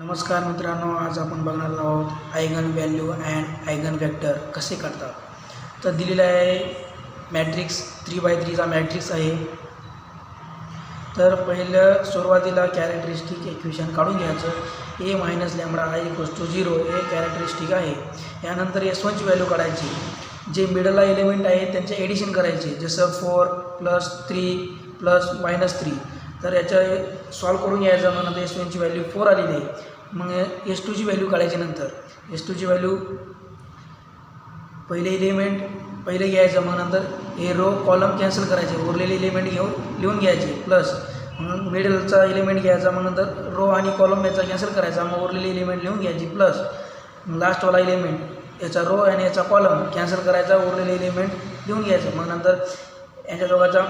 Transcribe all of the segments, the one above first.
नमस्कार मित्रांनो, आज आपण बघणार आहोत eigen value and eigen vector कसे काढतात. तर दिलेला आहे मॅट्रिक्स 3x3 चा मॅट्रिक्स आहे. तर पहिलं सुरुवातीला कॅरेक्टरिस्टिक इक्वेशन काढून घ्यायचं. a - λI = 0 हे कॅरेक्टरिस्टिक आहे. यानंतर S1 ची व्हॅल्यू काढायची. जे मिडलला एलिमेंट आहे त्यांचे ॲडिशन करायचे, जसं 4 + 3 + -3. तर याच्या सॉल्व करून घ्यायचं. मग नंतर S1 ची व्हॅल्यू 4 आलेली आहे. मग S2 ची व्हॅल्यू काढायची. नंतर S2 ची व्हॅल्यू पहिले एलिमेंट पहिले घ्यायचं, मग नंतर हे रो कॉलम कॅन्सल करायचे, उरलेले एलिमेंट घेऊन लिहून घ्यायचे, प्लस मग मिडलचा एलिमेंट घ्यायचा, मग नंतर रो आणि कॉलम याचा कॅन्सल करायचा, मग उरलेले एलिमेंट लिहून घ्यायची, प्लस लास्टवाला एलिमेंट याचा रो आणि याचा कॉलम कॅन्सल करायचा, उरलेले एलिमेंट लिहून घ्यायचं, मग नंतर याच्या दोघांचा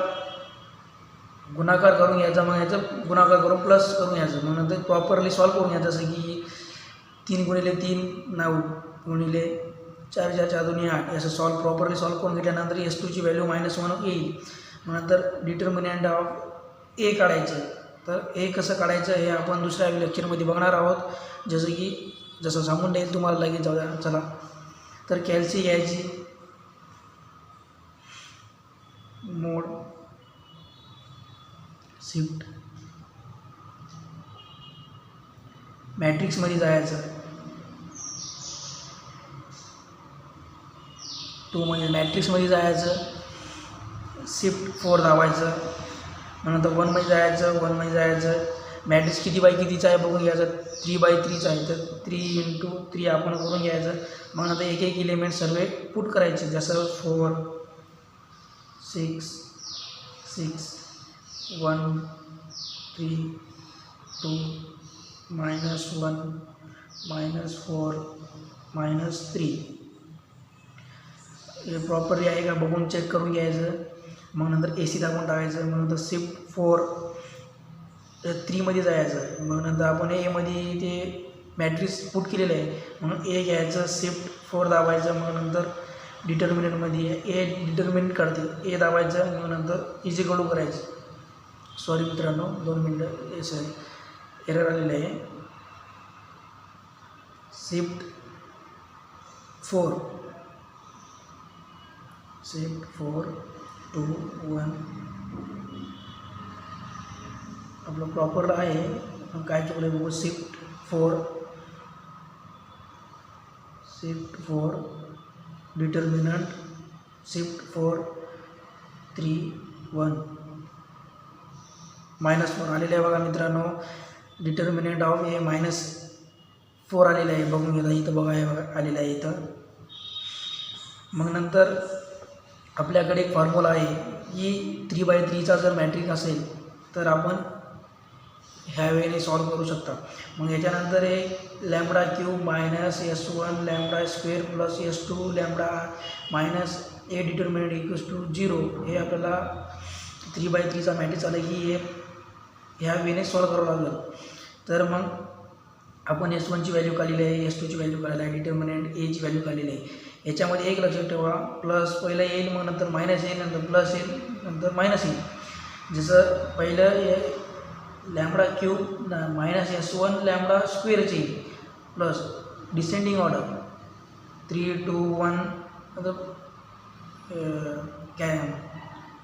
गुणाकार करून घ्यायचा, मग याचं गुणाकार करून प्लस करून घ्यायचं, मग नंतर प्रॉपरली सॉल्व करून घ्यायचं. जसं की 3 × 3 9 × 4 4 4 2 8 असं प्रॉपरली सॉल्व करून घेतल्यानंतर S2 ची व्हॅल्यू -1 येईल. मग नंतर डिटर्मिनंट ऑफ A काढायचं. तर A कसं काढायचं हे आपण दुसऱ्या लेक्चरमध्ये बघणार आहोत. जसं सांगून देईल तुम्हाला लगेच. जाऊ द्या, चला. तर कॅल्सी घ्यायची, मोड शिफ्ट मॅट्रिक्समध्ये जायचं. 2 म्हणजे मॅट्रिक्समध्ये जायचं, शिफ्ट 4 दाबायचं, मग नंतर 1 मध्ये जायचं. 1 मध्ये जायचं. मॅट्रिक्स किती बाय कितीचा आहे बघून घ्यायचं. 3x3 आहे, तर 3 × 3 आपण करून घ्यायचं. मग नंतर एक एक एलिमेंट सर्व पुट करायचे, जसं 4 6 6 1 3 2 -1 -4 -3. हे प्रॉपरली आहे का बघून चेक करून घ्यायचं. मग नंतर AC दाबून टाकायचं. मग नंतर शिफ्ट 4 3 मध्ये जायचं. मग नंतर आपण A मध्ये ते मॅट्रिक्स पुट केलेलं आहे, म्हणून A घ्यायचं, शिफ्ट 4 दाबायचं. मग नंतर डिटर्मिनंटमध्ये A डिटर्मिनंट काढते, A दाबायचं. मग नंतर इक्वल करायचं. सॉरी मित्रांनो, 2 मिनटं, एरर आलेलं आहे. शिफ्ट 4 2 1 आपलं प्रॉपर आहे. पण काय चुकलं बघू. शिफ्ट 4 डिटर्मिनंट शिफ्ट 4 3 1 -4 आलेलं आहे बघा मित्रांनो. डिटर्मिनंट ऑफ A -4 आलेलं आहे, बघून घेता. इथं बघा, हे बघा आलेलं आहे इथं. मग नंतर आपल्याकडे एक फॉर्म्युला आहे की 3x3 चा जर मॅट्रिक्स असेल तर आपण ह्या वेळेने सॉल्व करू शकता. मग याच्यानंतर एक λ³ -S1 λ² + S2 λ -A डिटर्मिनंट = 0. हे आपल्याला 3x3 चा मॅट्रिक्स आलं की हे ह्या वेळेने सॉल्व करावं लागलं. तर मग आपण S1 ची व्हॅल्यू काढलेली आहे, S2 ची व्हॅल्यू काढलेली आहे, डिटर्मिनंट A ची व्हॅल्यू काढलेली आहे. याच्यामध्ये एक लक्षात ठेवा, प्लस पहिलं येईल, मग नंतर मायनस येईल, नंतर प्लस येईल, नंतर मायनस येईल. जसं पहिलं λ³ -S1 λ² येईल, प्लस डिसेंडिंग ऑर्डर 3 2 1 काय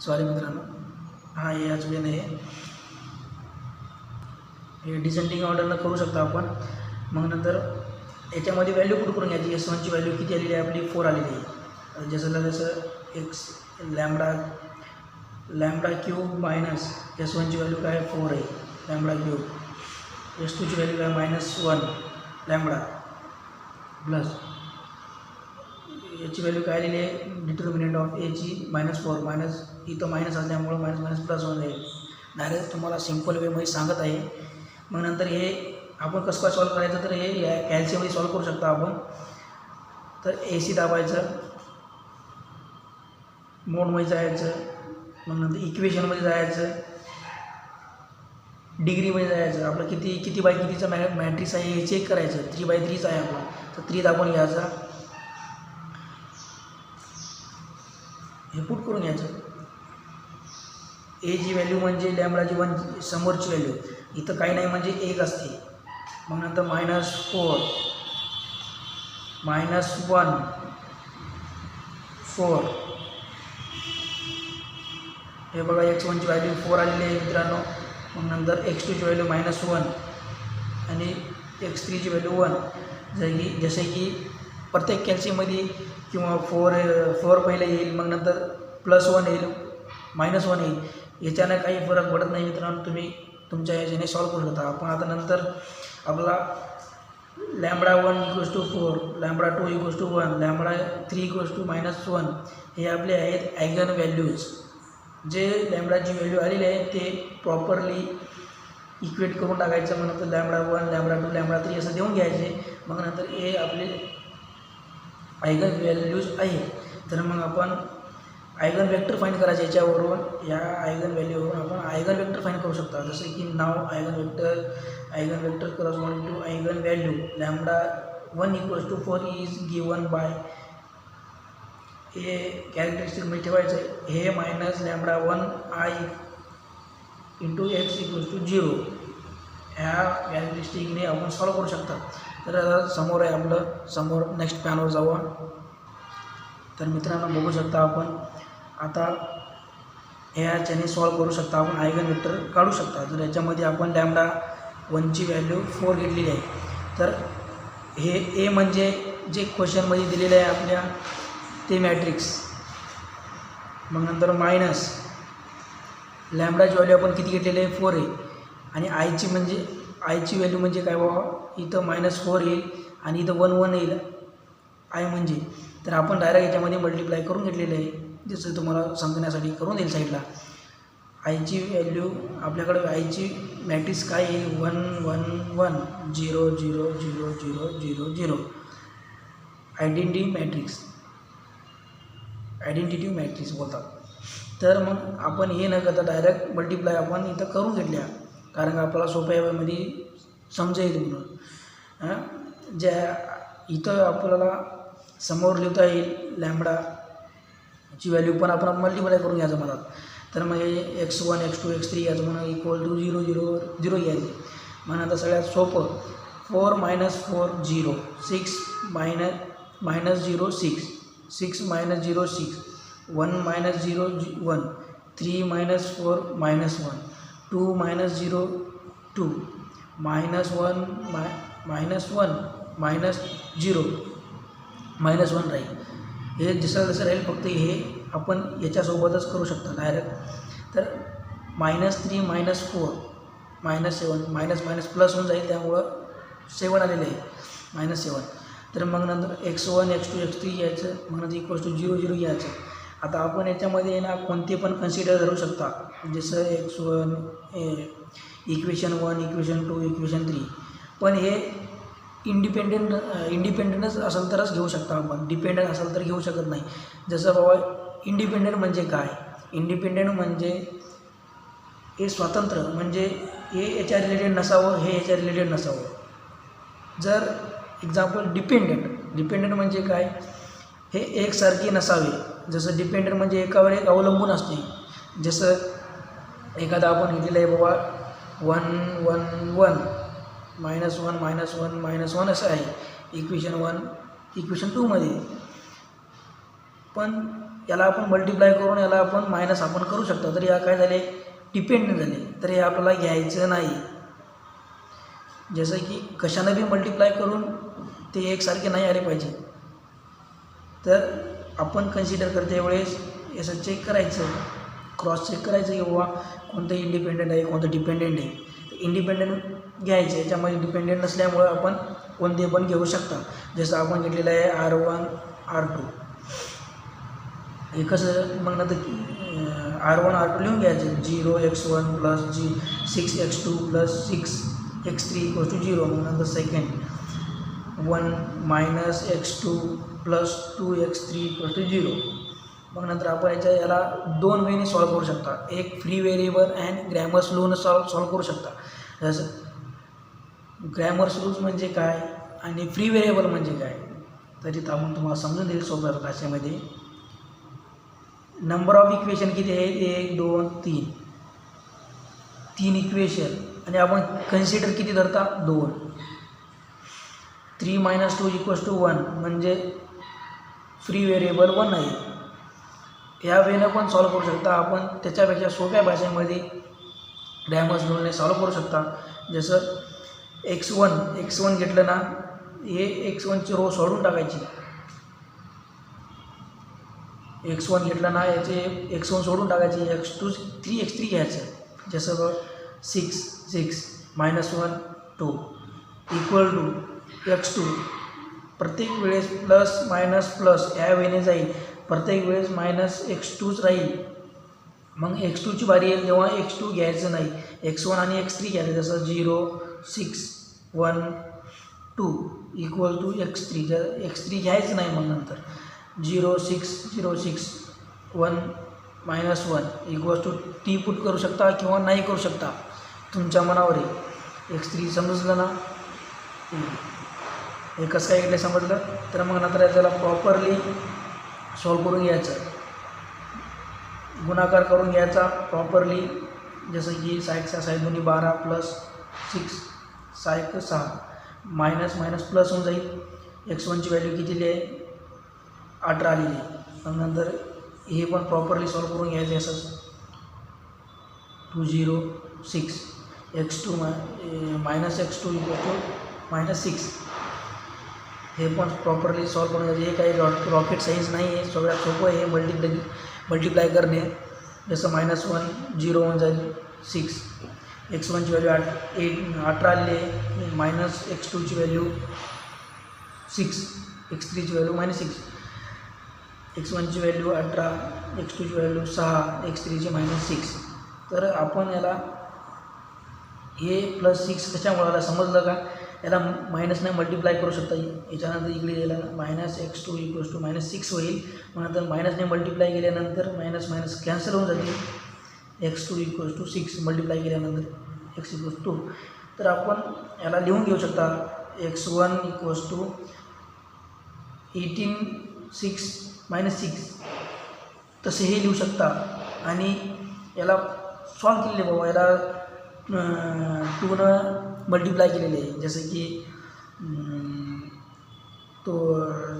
सॉरी मित्रांनो, हां याच वेळेने हे डिसेंडिंग ऑर्डरनं करू शकता आपण. मग नंतर याच्यामध्ये व्हॅल्यू पुट करून घ्यायची. S1 ची व्हॅल्यू किती आलेली आहे आपली? 4 आलेली आहे. जसं x λ³ -S1 ची व्हॅल्यू काय 4 आहे, λ³. S2 ची व्हॅल्यू काय -1 λ, प्लस याची व्हॅल्यू काय आलेली आहे डिटर्मिनंट ऑफ A ची -4 इथं मायनस असल्यामुळं मायनस प्लस होऊन जाईल. डायरेक्ट तुम्हाला सिम्पल वेमध्ये सांगत आहे. मग नंतर हे आपण कसं काय सॉल्व करायचं, तर हे कॅल्शियममध्ये सॉल्व करू शकता आपण. तर AC दाबायचं, मोडमध्ये जायचं, मग नंतर इक्वेशनमध्ये जायचं, डिग्रीमध्ये जायचं. आपलं किती बाय कितीचा मॅट्रिक्स आहे हे चेक करायचं. 3x3 आहे आपला, तर 3 दाबून घ्यायचा, हे पुट करून घ्यायचं. A ची व्हॅल्यू म्हणजे λ ची 1 समोरची व्हॅल्यू, इथं काही नाही म्हणजे 1 असते. मग नंतर -4 -1 4 हे बघा x1ची व्हॅल्यू 4 आलेली आहे मित्रांनो. मग नंतर x2ची व्हॅल्यू -1 आणि x3ची व्हॅल्यू 1. जसे की प्रत्येक कॅल्सीमध्ये किंवा 4 पहिले येईल, मग नंतर +1 येईल, -1 येईल. याच्यानं काही फरक पडत नाही मित्रांनो, तुम्ही तुमच्या ह्याच्याने सॉल्व करू शकता. आपण आता नंतर आपला λ1 = 4, λ2 = 1, λ3 = -1 हे आपले आहेत ॲयगन व्हॅल्यूज. जे लॅम्बडाची व्हॅल्यू आलेली आहे ते प्रॉपरली इक्वेट करून टाकायचं. मग नंतर λ1, λ2, λ3 असं देऊन घ्यायचे. मग नंतर हे आपले ॲयगन व्हॅल्यूज आहेत. तर मग आपण ॲयगन वेक्टर फाइंड करायचे. याच्यावरून या ॲयगन व्हॅल्यूवरून आपण ॲयगन वेक्टर फाइंड करू शकता. जसं की नाव eigen vector corresponding to eigen value λ1 = 4 is given by हे कॅरेक्टरिस्टिकमध्ये ठेवायचं. हे -λ1i × x = 0 ह्या कॅरेक्टरिस्टिकने आपण सॉल्व करू शकता. तर समोर आहे आपलं, समोर नेक्स्ट पॅनवर जाऊ. तर मित्रांनो बघू शकता आपण आता ह्याच्याने सॉल्व करू शकता. आपण ॲयगन वेक्टर काढू शकता. तर याच्यामध्ये आपण λ1ची व्हॅल्यू 4 घेतलेली आहे. तर हे ए म्हणजे जे क्वेश्चनमध्ये दिलेलं आहे आपल्या ते मॅट्रिक्स. मग नंतर मायनस लॅम्बडाची व्हॅल्यू आपण किती घेतलेली आहे 4 आहे. आणि आयची व्हॅल्यू म्हणजे काय बाबा, इथं -4 येईल आणि इथं 1 येईल आय म्हणजे. तर आपण डायरेक्ट याच्यामध्ये मल्टिप्लाय करून घेतलेलं आहे. जसं तुम्हाला समजण्यासाठी करून देईल साईडला. आयची व्हॅल्यू आपल्याकडे आयची मॅट्रिक्स काय येईल 1 1 1 0 0 0 0 0 0 आयडेंटिटी मॅट्रिक्स बोलतात. तर मग आपण हे न करता डायरेक्ट मल्टिप्लाय आपण इथं करून घेतल्या, कारण आपल्याला सोप्या वेळेमध्ये समजेल म्हणून. ज्या इथं आपल्याला समोर लिहिता येईल लॅम्बडाची व्हॅल्यू पण आपण मल्टिप्लाय करून घ्यायचं म्हणतात. तर मग हे x1 x2 x3 याचं म्हणून = 0 0 0 घ्यायचे. मग नंतर सगळ्यात सोपं 4 - 4 0 6 - 0 6 6 - 0 6 1 - 0 1 3 - 4 -1 2 - 0 2 -1 -1 -0 -1 राहील. हे जसं राहील, फक्त हे आपण याच्यासोबतच करू शकता डायरेक्ट. तर -3 - 4 -7 मायनस प्लस होऊन जाईल, त्यामुळं 7 आलेले आहे -7. तर मग नंतर x1 x2 x3 यायचं, मग नंतर = 0 0 यायचं. आता आपण याच्यामध्ये ना कोणते पण कन्सिडर करू शकता. जसं x1 इक्वेशन 1 इक्वेशन 2 इक्वेशन 3. पण हे इंडिपेंडंटच असेल तरच घेऊ शकता आपण, डिपेंडंट असेल तर घेऊ शकत नाही. जसं बाबा इंडिपेंडंट म्हणजे काय, इंडिपेंडंट म्हणजे हे स्वतंत्र, म्हणजे हे याच्या रिलेटेड नसावं, हे याच्या रिलेटेड नसावं. जर एक्झाम्पल डिपेंडंट म्हणजे काय, हे एकसारखे नसावे. जसं डिपेंडंट म्हणजे एकावर एक अवलंबून असते. जसं एखादा आपण घेतलेलं आहे बाबा 1 1 1 -1 -1 -1 असं आहे इक्वेशन 1 इक्वेशन 2मध्ये. पण याला आपण मल्टिप्लाय करून याला आपण मायनस आपण करू शकतो. तर या काय झाले, डिपेंडंट झाले. तर हे आपल्याला घ्यायचं नाही. जसं की कशानं बी मल्टिप्लाय करून ते एकसारखे नाही आले पाहिजे. तर आपण कन्सिडर करते वेळेस याचं चेक करायचं, क्रॉस चेक करायचं की बाबा कोणतं इंडिपेंडंट आहे कोणतं डिपेंडेंट आहे. तर इंडिपेंडंट घ्यायचं, याच्यामध्ये डिपेंडेंट नसल्यामुळं आपण कोणते पण घेऊ शकता. जसं आपण घेतलेलं आहे R1 R2. हे कसं, मग नंतर R1 R2 लिहून घ्यायचं. 0x1 + 6x2 + 6x3 = 0. मग नंतर सेकंड 1 - x2 + 2x3 = 0. मग नंतर आपण याला 2 वेने सॉल्व करू शकता. एक फ्री व्हेरिएबल अँड ग्रॅमर्स लून सॉल्व करू शकता. जसं ग्रॅमर्स रूल्स म्हणजे काय आणि फ्री व्हेरिएबल म्हणजे काय, तर इथं आपण तुम्हाला समजून देईल सोप्या भाषेमध्ये. नंबर ऑफ इक्वेशन किती आहे, 1 2 3 इक्वेशन, आणि आपण कन्सिडर किती धरता 2. 3 - 2 = 1 म्हणजे फ्री व्हेरिएबल 1 आहे. ह्या वेनं पण सॉल्व करू शकता आपण. त्याच्यापेक्षा सोप्या भाषेमध्ये डॅमस रूलने सॉल्व करू शकता. जसं x1 घेतलं ना, हे x1ची रो सोडून टाकायची. x1 घेतलं ना, याचे x1 सोडून टाकायची. x2 3x3 घ्यायचं. जसं 6 -1 2 = x2. प्रत्येक वेळेस प्लस मायनस प्लस ह्या वेने जाईल. प्रत्येक वेळेस -x2च राहील. मग x2ची बारी येईल तेव्हा x2 घ्यायचं नाही, x1 आणि x3 घ्यायचं. जसं 0 6 1 2 = x3. x3 घ्यायचं नाही. मग नंतर 0 6 1 -1 टी पुट करू शकता किंवा नाही करू शकता, तुमच्या मनावर आहे. x3 समजलं ना. हे कसं काय घेतलं समजलं तर मग नंतर त्याला प्रॉपरली सॉल्व करून घ्यायचं, गुणाकार करून घ्यायचा प्रॉपरली. जसं की साईडच्या साईड दोन्ही 12 + 6 6 6 मायनस प्लस होऊन जाईल. x1ची व्हॅल्यू किती आहे 18 आलेली आहे. मग नंतर हे पण प्रॉपरली सॉल्व करून घ्यायचं. असंच 2 0 6 x2 -x2 = -6. हे पण प्रॉपरली सॉल्व करून घ्यायचे. हे काही रॉकेट सायन्स नाही आहे, सगळ्यात सोपं आहे मल्टिप्लाय करणे. जसं -1 0 होऊन जाईल 6. x1ची व्हॅल्यू 18 आलेली आहे. -x2ची व्हॅल्यू 6, x3ची व्हॅल्यू -6. x1ची व्हॅल्यू 18, x2ची व्हॅल्यू 6, x3ची -6. तर आपण याला हे +6 कशामुळे आला समजलं का. याला मायनसने मल्टिप्लाय करू शकता. याच्यानंतर इकडे गेला -x2 = -6 होईल. मग नंतर मायनसने मल्टिप्लाय केल्यानंतर मायनस कॅन्सल होऊन जातील. x2 = 6 मल्टिप्लाय केल्यानंतर x = 2. तर आपण याला लिहून घेऊ शकता. x1 = 18 6 -6 तसेही लिहू शकता. आणि याला सॉल्व केलेले बाबा, याला 2 मल्टिप्लाय केलेले आहे. जसं की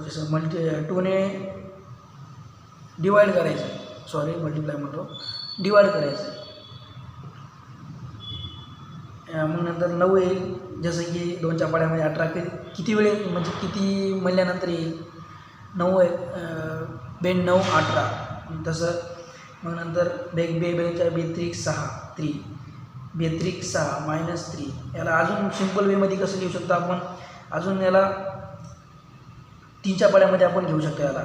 जसं 2ने डिवाईड करायचं, मल्टिप्लाय म्हणतो, डिवाईड करायचं. मग नंतर 9 येईल. जसं की 2च्या पाड्यामध्ये 18 किती वेळ म्हणजे किती महिन्यानंतर येईल 9 बेन 9 18. तसं मग नंतर बेच्या 6 -3 याला अजून सिम्पल वेमध्ये कसं लिहू शकतो आपण. अजून याला 3च्या पाड्यामध्ये आपण घेऊ शकतो. याला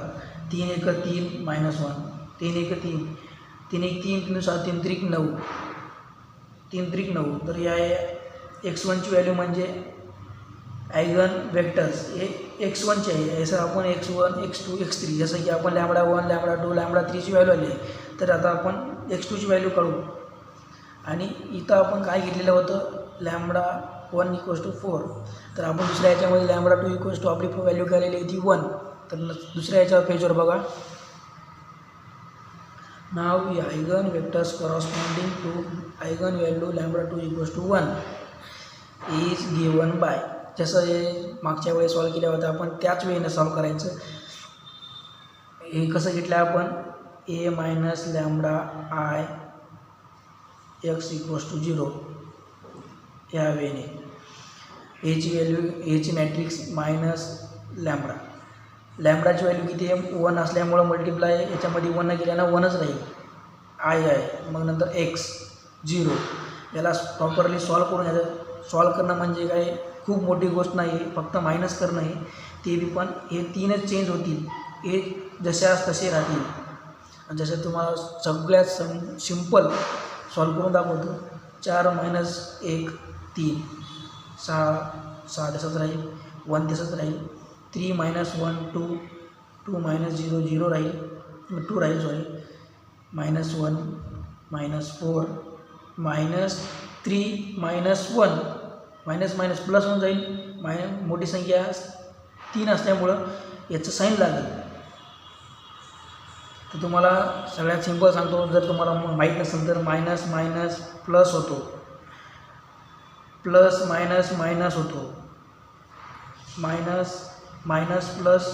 3 1 3 -1 3 1 3 3 1 3 3 7 3 3 9 3 3 9. तर या x1ची व्हॅल्यू म्हणजे आयगन वेक्टर्स हे x1चे आहे. असं आपण x1 x2 x3 जसं की आपण λ1 λ2 λ3ची व्हॅल्यू आली, तर आता आपण x2ची व्हॅल्यू काढू. आणि इथं आपण काय घेतलेलं होतं λ1 = 4. तर आपण दुसऱ्या याच्यामध्ये λ2 आपली व्हॅल्यू काढलेली होती 1. तर दुसऱ्या याच्यावर पेजवर बघा. नाव eigen vectors corresponding to eigen value λ2 = 1 is given by. जसं हे मागच्या वेळेस सॉल्व केल्या होत्या आपण त्याच वेळेनं सॉल्व करायचं. हे कसं घेतलं आपण a - λI x = 0 या वेने. एची व्हॅल्यू एची मॅट्रिक्स -λ. लॅम्बडाची व्हॅल्यू किती आहे 1 असल्यामुळं मल्टिप्लाय याच्यामध्ये 1 गेल्यानं 1च राहील आहे. मग नंतर x 0. याला प्रॉपरली सॉल्व करून घ्यायचं. सॉल्व करणं म्हणजे काय खूप मोठी गोष्ट नाही, फक्त मायनस करणं आहे. ते बी पण हे 3च चेंज होतील, हे जशास तसे राहतील. जसं तुम्हाला सगळ्यात सिम्पल सॉल्व करून दाखवतो. 4 - 1 3 6 तसंच राहील, 1 तसंच राहील. 3 - 1 2 2 - 0 0 राहील, 2 राहील -1 -4 -3 -1 मायनस प्लस होऊन जाईल. मोठी संख्या 3 असल्यामुळं याचं साईन लागेल. तर तुम्हाला सगळ्यात सिंपल सांगतो, जर तुम्हाला माहीत नसेल तर मायनस प्लस होतो, प्लस मायनस होतो, मायनस मायनस प्लस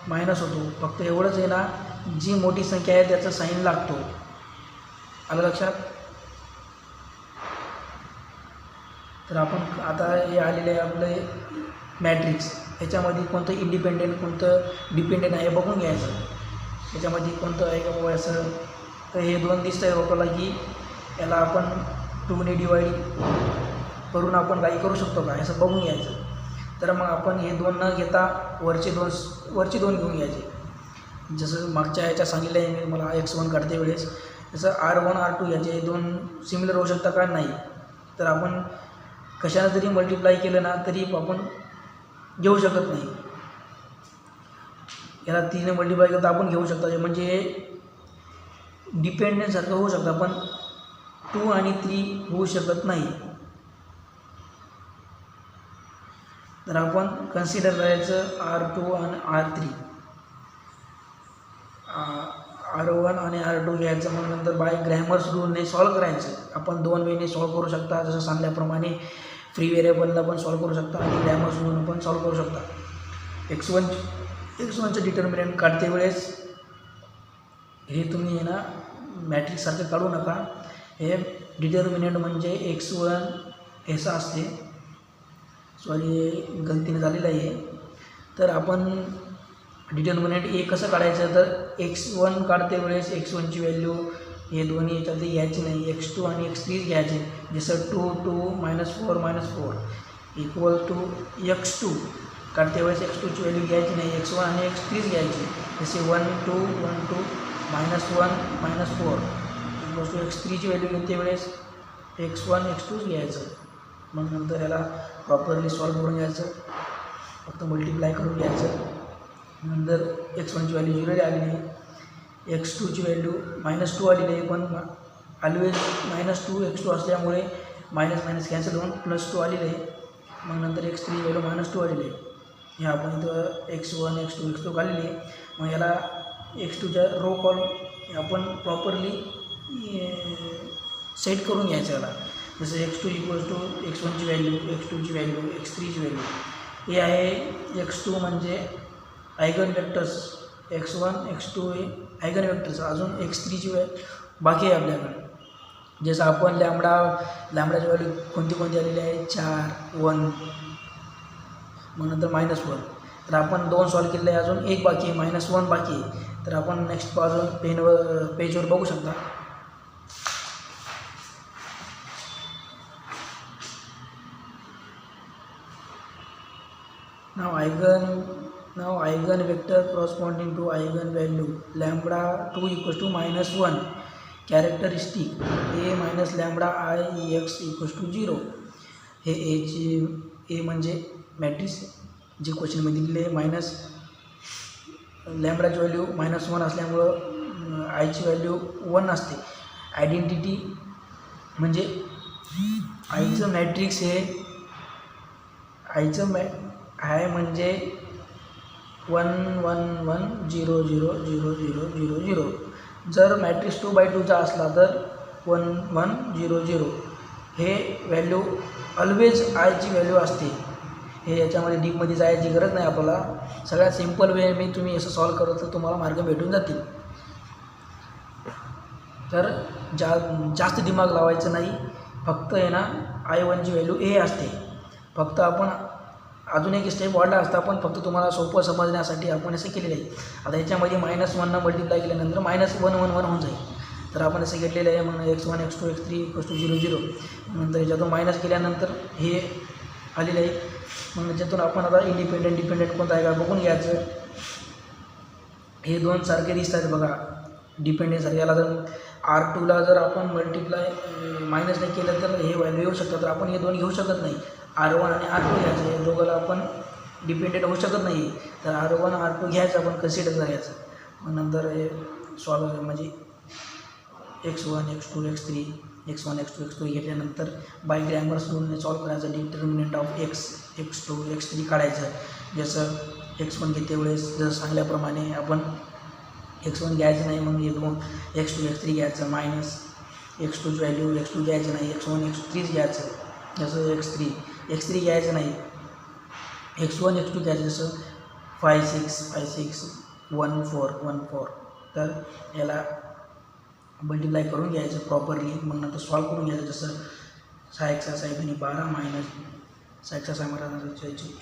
मायनस होतो. फक्त एवढंच आहे ना, जी मोठी संख्या आहे त्याचा साईन लागतो. आलं लक्षात? तर आपण आता हे आलेले आहे आपले मॅट्रिक्स. याच्यामध्ये कोणतं इंडिपेंडेंट कोणतं डिपेंडेंट आहे बघून घ्यायचं. याच्यामध्ये कोणतं आहे का बाबा असं. तर हे 2 दिसतं आहे आपल्याला की याला आपण 2ने डिवाईड करून आपण काही करू शकतो का असं बघून घ्यायचं. तर मग आपण हे 2 न घेता वरचे दोन घेऊन घ्यायचे. जसं मागच्या ह्याच्या सांगितलं आहे मी मला x1 काढते वेळेस, जसं R1 R2 याचे 2 सिमिलर होऊ शकतात का नाही. तर आपण कशाला जरी मल्टिप्लाय केलं ना तरी आपण घेऊ शकत नाही. याला 3ने मल्टिप्लाय करता आपण घेऊ शकतो. म्हणजे डिपेंडन्ससारखं होऊ शकतं पण 2 आणि 3 होऊ शकत नाही. तर आपण कन्सिडर करायचं R2 आणि R3, R1 आणि R2 घ्यायचं. मग नंतर बाय ग्रॅमर्स रूलने सॉल्व करायचं. आपण 2 वेने सॉल्व करू शकता. जसं सांगल्याप्रमाणे फ्री व्हेरिएबलला पण सॉल्व करू शकता आणि ग्रॅमर्स रूलने पण सॉल्व करू शकता. x1चं डिटर्मिनंट काढते वेळेस हे तुम्ही आहे ना मॅट्रिक्ससारखं काढू नका. हे डिटर्मिनंट म्हणजे x1 असं असते. सॉरी गलतीने झालेलं आहे. तर आपण डिटर्मिनंट ए कसं काढायचं, तर x1 काढते वेळेस x1ची व्हॅल्यू हे दोन्ही याच्यातली घ्यायची नाही, x2 आणि x3 घ्यायचे. जसं 2 2 -4 -4 इक्वल टू x2 काढते वेळेस x2ची व्हॅल्यू घ्यायची नाही, x1 आणि x3 घ्यायची. जसे 1 2 1 2 -1 -4 इक्वल टू x3ची व्हॅल्यू घेते वेळेस x1 x2 घ्यायचं. मग नंतर याला प्रॉपरली सॉल्व करून घ्यायचं, फक्त मल्टिप्लाय करून घ्यायचं. नंतर x1ची व्हॅल्यू 0 आलेली आहे, x2ची व्हॅल्यू -2 आलेली आहे. पण ऑलवेज -2 x2 असल्यामुळे मायनस मायनस कॅन्सल होऊन +2 आलेले आहे. मग नंतर x3 व्हॅल्यू -2 आलेली आहे. हे आपण इथं x1 x2 x2 काढलेली आहे. मग याला x2च्या रो कॉलम आपण प्रॉपरली सेट करून घ्यायचं. याला जसं x2 इक्वल टू x1ची व्हॅल्यू, x2ची व्हॅल्यू, x3ची व्हॅल्यू. हे आहे x2 म्हणजे आयगन वेक्टर्स, x1 x2 हे आयगन वेक्टर्स. अजून x3ची बाकी आहे आपल्याकडे. जसं आपण लॅम्बडाची व्हॅल्यू कोणती आलेली आहे 4 1, मग नंतर -1. तर आपण 2 सॉल्व केलेले आहे, अजून 1 बाकी आहे, -1 बाकी आहे. तर आपण नेक्स्ट पेजवर बघू शकता. Now eigen vector corresponding to eigen value lambda 2 equals to -1. Characteristic a minus lambda I x equals to 0. हे ए म्हणजे मॅट्रिक्स जे क्वेश्चनमध्ये दिलेले आहे. मायनस लॅम्बडाची व्हॅल्यू -1 असल्यामुळं आयची व्हॅल्यू 1 असते. आयडेंटिटी म्हणजे आईचं मॅट्रिक्स हे आईचं आहे म्हणजे 1 1 1 0 0 0 0 0 0. जर मॅट्रिक्स 2/2चा असला तर 1 1 0 0 हे व्हॅल्यू ऑलवेज आयची व्हॅल्यू असते. हे याच्यामध्ये डीपमध्ये जायची गरज नाही आपल्याला. सगळ्यात सिम्पल वे मी तुम्ही असं सॉल्व करत तर तुम्हाला मार्ग भेटून जातील. तर जास्त दिमाग लावायचं नाही. फक्त आहे ना I1ची व्हॅल्यू ए असते. फक्त आपण अजून एक स्टेप वाढला असता, पण फक्त तुम्हाला सोपं समजण्यासाठी आपण असं केलेलं आहे. आता याच्यामध्ये -1 मल्टिप्लाय केल्यानंतर -1 1 1 होऊन जाईल. तर आपण असं घेतलेलं आहे. मग x1 x2 x3 equals to 0 0. नंतर याच्यातून मायनस केल्यानंतर हे आलेलं आहे. मग याच्यातून आपण आता डिपेंडेंट कोणता आहे का बघून घ्यायचं. हे 2 सारखे दिसतात बघा डिपेंडेंटसारखे. याला जर R2ला जर आपण मल्टिप्लाय मायनस नाही केलं तर हे व्हॅल्यू येऊ शकतात. तर आपण हे 2 घेऊ शकत नाही. R1 आणि R2 घ्यायचं. हे दोघांना आपण डिपेंडेंट होऊ शकत नाही. तर R1 R2 घ्यायचं आपण कन्सिडर करायचं. मग नंतर हे सॉल्व म्हणजे x1 x2 x3 x1 x2 x3 घेतल्यानंतर बाय ग्रॅमर्स रूलने सॉल्व करायचं. Determinant of x x2 x3 काढायचं. जसं x1 घेते वेळेस जसं सांगल्याप्रमाणे आपण x1 घ्यायचं नाही, मग x2 x3 घ्यायचं. मायनस x2ची व्हॅल्यू x2 घ्यायचं नाही, x1 x3 घ्यायचं. जसं x3 घ्यायचं नाही, x1 x2 घ्यायचं जसं 5 6 5 6 1 4 1 4. तर याला मल्टिप्लाय करून घ्यायचं प्रॉपरली, मग नंतर सॉल्व करून घ्यायचं. जसं 6 6 12 मायनस 6 6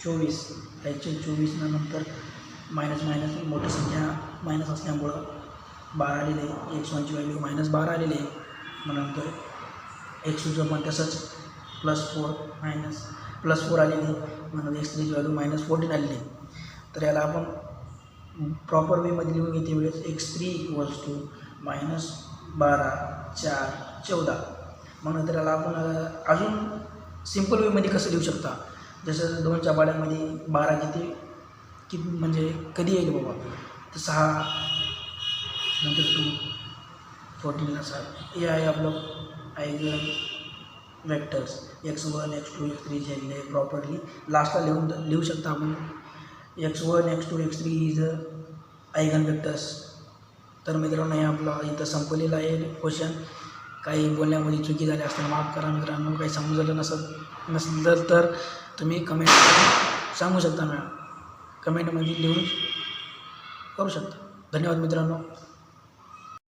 24 24 नंतर मायनस मायनस मोठी संख्या मायनस असल्यामुळं 12 आलेले आहे. x1ची व्हॅल्यू -12 आलेली आहे. मग नंतर x2चं पण तसंच +4 आलेली आहे. मग x3ची व्हॅल्यू -14 आलेली आहे. तर याला आपण प्रॉपर वेमध्ये लिहून घेते वेळेस x3 = -12 4 14. मग नंतर याला आपण अजून सिम्पल वेमध्ये कसं लिहू शकता, जसं 2च्या पाड्यामध्ये 12 किती म्हणजे कधी येईल बाबा, तर 6 नंतर 2 14 7. हे आहे आपलं eigen vectors x1 x2 x3 जे प्रॉपरली लास्टला लिहू शकता आपण. x1 x2 x3 is eigen vectors. तर मित्रांनो हे आपलं इथं संपलेलं आहे क्वेश्चन. काही बोलण्यामध्ये चुकी झाली असताना माफ करा मित्रांनो. काही समजलं नसलं तर तुम्ही कमेंट सांगू शकता, कमेंटमध्ये लिहून करू शकता. धन्यवाद मित्रांनो.